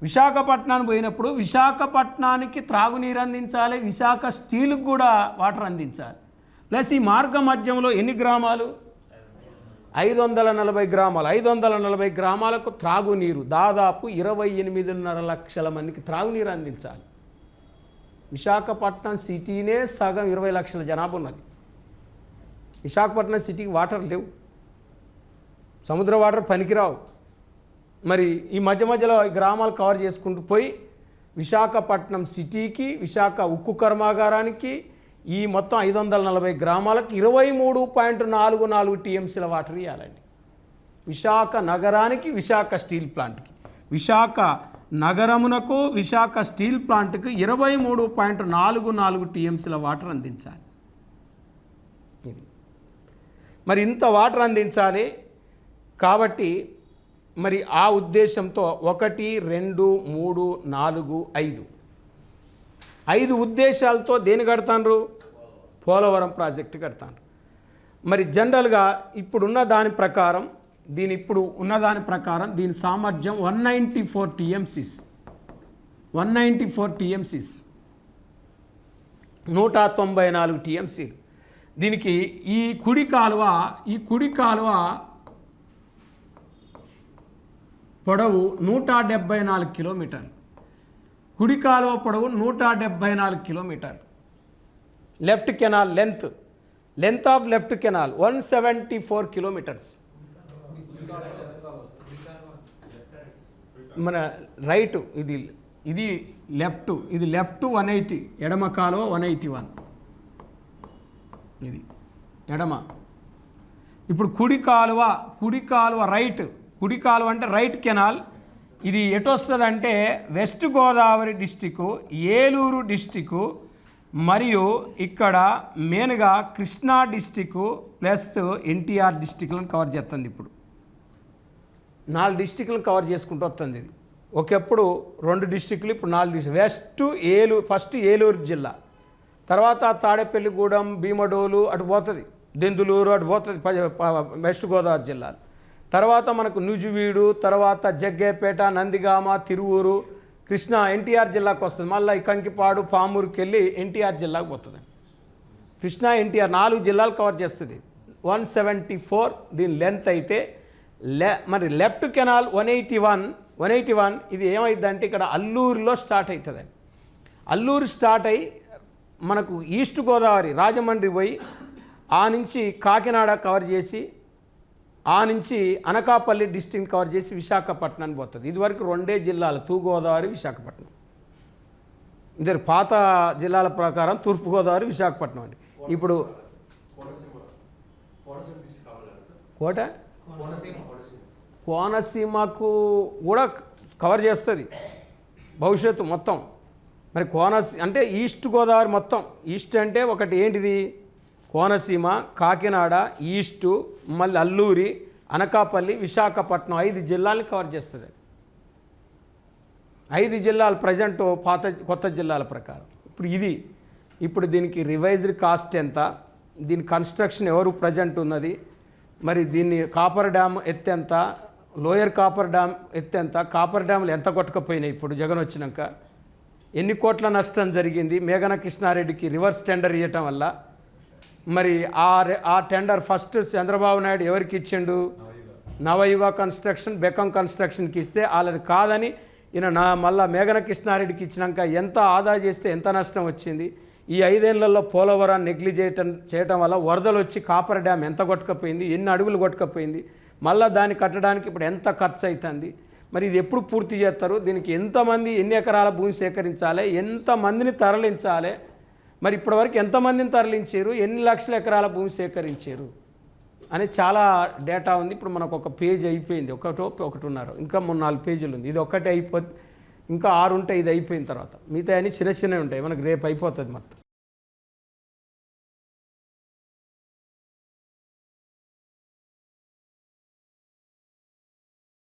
విశాఖపట్నానికి పోయినప్పుడు విశాఖపట్నానికి త్రాగునీరు అందించాలి, విశాఖ స్టీల్కి కూడా వాటర్ అందించాలి. ప్లస్ ఈ మార్గ మధ్యంలో ఎన్ని గ్రామాలు? 540 గ్రామాలు. 540 గ్రామాలకు త్రాగునీరు, దాదాపు 28.5 లక్షల మందికి త్రాగునీరు అందించాలి. విశాఖపట్నం సిటీనే సగం 20 లక్షల జనాభా ఉన్నది. విశాఖపట్నం సిటీకి వాటర్ లేవు, సముద్ర వాటర్ పనికిరావు. మరి ఈ మధ్యలో ఈ గ్రామాలు కవర్ చేసుకుంటూ పోయి విశాఖపట్నం సిటీకి, విశాఖ ఉక్కు కర్మాగారానికి, ఈ మొత్తం 540 గ్రామాలకు 23.44 టీఎంసీల వాటర్ ఇవ్వాలండి. విశాఖ నగరానికి, విశాఖ స్టీల్ ప్లాంట్కి, విశాఖ నగరమునకు, విశాఖ స్టీల్ ప్లాంట్కి 23.44 టీఎంసీల వాటర్ అందించాలి. ఇది మరి ఇంత వాటర్ అందించాలి కాబట్టి మరి ఆ ఉద్దేశంతో 1, 2, 3, 4, 5 ఉద్దేశాలతో దేని కడతాండ్రు? పోలవరం ప్రాజెక్టు కడతాండ్రు. మరి జనరల్గా ఇప్పుడున్న దాని ప్రకారం దీని సామర్థ్యం 194 టీఎంసీస్, 194 టీఎంసీలు. దీనికి ఈ కుడి కాలువ పొడవు 174 కిలోమీటర్లు. కుడి కాలువ పొడవు 174 కిలోమీటర్లు. Left canal length of left canal 174 kilometres. మన రైట్ ఇది లెఫ్ట్, ఇది లెఫ్ట్ 180, ఎడమ కాలువ 181. ఇది ఎడమ. ఇప్పుడు కుడి కాలువ కుడి కాలువ అంటే రైట్ కెనాల్. ఇది ఎటు వస్తుందంటే west Godavari district, Eluru district, మరియు ఇక్కడ మెయిన్గా కృష్ణా డిస్టికు ప్లస్ ఎన్టీఆర్ డిస్టిక్లను కవర్ చేస్తుంది. ఇప్పుడు 4 డిస్టిక్లను కవర్ చేసుకుంటూ వస్తుంది. ఇది ఒకప్పుడు 2 డిస్టిక్లు, ఇప్పుడు 4 డిస్టిక్. ఫస్ట్ ఏలూరు జిల్లా, తర్వాత తాడేపల్లిగూడెం, భీమడోలు అటు పోతుంది, దెందులూరు అటు పోతుంది వెస్ట్ గోదావరి జిల్లాలు. తర్వాత మనకు నుజువీడు, తర్వాత జగ్గేపేట, నందిగామ, తిరువూరు, కృష్ణా ఎన్టీఆర్ జిల్లాకు వస్తుంది. మళ్ళీ ఈ కంకిపాడు, పామూరుకి వెళ్ళి ఎన్టీఆర్ జిల్లాకు పోతుంది. కృష్ణా ఎన్టీఆర్ 4 జిల్లాలు కవర్ చేస్తుంది. 174 దీని లెంత్ అయితే. మరి లెఫ్ట్ కెనాల్ 181 ఇది ఏమైందంటే ఇక్కడ అల్లూరులో స్టార్ట్ అవుతుందండి. అల్లూరు స్టార్ట్ అయ్యి మనకు ఈస్ట్ గోదావరి రాజమండ్రి పోయి ఆ నుంచి కాకినాడ కవర్ చేసి, ఆ నుంచి అనకాపల్లి డిస్ట్రిక్ట్ కవర్ చేసి విశాఖపట్నానికి పోతుంది. ఇదివరకు 2 జిల్లాలు, తూర్పుగోదావరి, విశాఖపట్నం. ఇద్దరు పాత జిల్లాల ప్రకారం తూర్పుగోదావరి, విశాఖపట్నం అండి. ఇప్పుడు కోనసీమకు కూడా కవర్ చేస్తుంది భవిష్యత్తు మొత్తం. మరి అంటే ఈస్ట్ గోదావరి మొత్తం. ఈస్ట్ అంటే ఒకటి ఏంటిది? కోనసీమ, కాకినాడ, ఈస్టు, మళ్ళీ అల్లూరి, అనకాపల్లి, విశాఖపట్నం 5 జిల్లాలని కవర్ చేస్తుంది. 5 జిల్లాలు ప్రజెంట్ కొత్త జిల్లాల ప్రకారం. ఇప్పుడు దీనికి రివైజ్డ్ కాస్ట్ ఎంత, దీని కన్స్ట్రక్షన్ ఎవరు ప్రజెంట్ ఉన్నది, మరి దీన్ని కాపర్ డ్యామ్ ఎత్తెంత, లోయర్ కాపర్ డ్యామ్ ఎత్తెంత, కాపర్ డ్యామ్లు ఎంత కొట్టకపోయినాయి ఇప్పుడు జగన్ వచ్చినాక, ఎన్ని కోట్ల నష్టం జరిగింది, మేఘన కృష్ణారెడ్డికి రివర్స్ టెండర్ ఇవ్వటం వల్ల. మరి ఆ టెండర్ ఫస్ట్ చంద్రబాబు నాయుడు ఎవరికి ఇచ్చిండు? నవయుగ కన్స్ట్రక్షన్, బెకం కన్స్ట్రక్షన్కి ఇస్తే వాళ్ళని కాదని ఈయన మళ్ళా మేఘన కృష్ణారెడ్డికి ఇచ్చినాక ఎంత ఆదా చేస్తే ఎంత నష్టం వచ్చింది, ఈ 5 ఏళ్లలో పోలవరాన్ని చేయటం వల్ల వరదలు వచ్చి కాపర్ డ్యామ్ ఎంత కొట్టుకపోయింది, ఎన్ని అడుగులు కొట్టుకపోయింది, మళ్ళీ దాన్ని కట్టడానికి ఇప్పుడు ఎంత ఖర్చు అవుతుంది, మరి ఇది ఎప్పుడు పూర్తి చేస్తారు, దీనికి ఎంతమంది ఎన్ని ఎకరాల భూమి సేకరించాలి, ఎంతమందిని తరలించాలి, మరి ఇప్పటివరకు ఎంతమందిని తరలించారు, ఎన్ని లక్షల ఎకరాల భూమి సేకరించారు అని చాలా డేటా ఉంది. ఇప్పుడు మనకు ఒక పేజ్ అయిపోయింది, ఒకటిన్నర, ఇంకా 3-4 పేజీలు ఉంది. ఇది ఒక్కటే ఇంకా 6 ఉంటాయి. ఇది అయిపోయిన తర్వాత మిగతా అన్ని చిన్న చిన్నవి ఉంటాయి. మనకు రేపు అయిపోతుంది మొత్తం.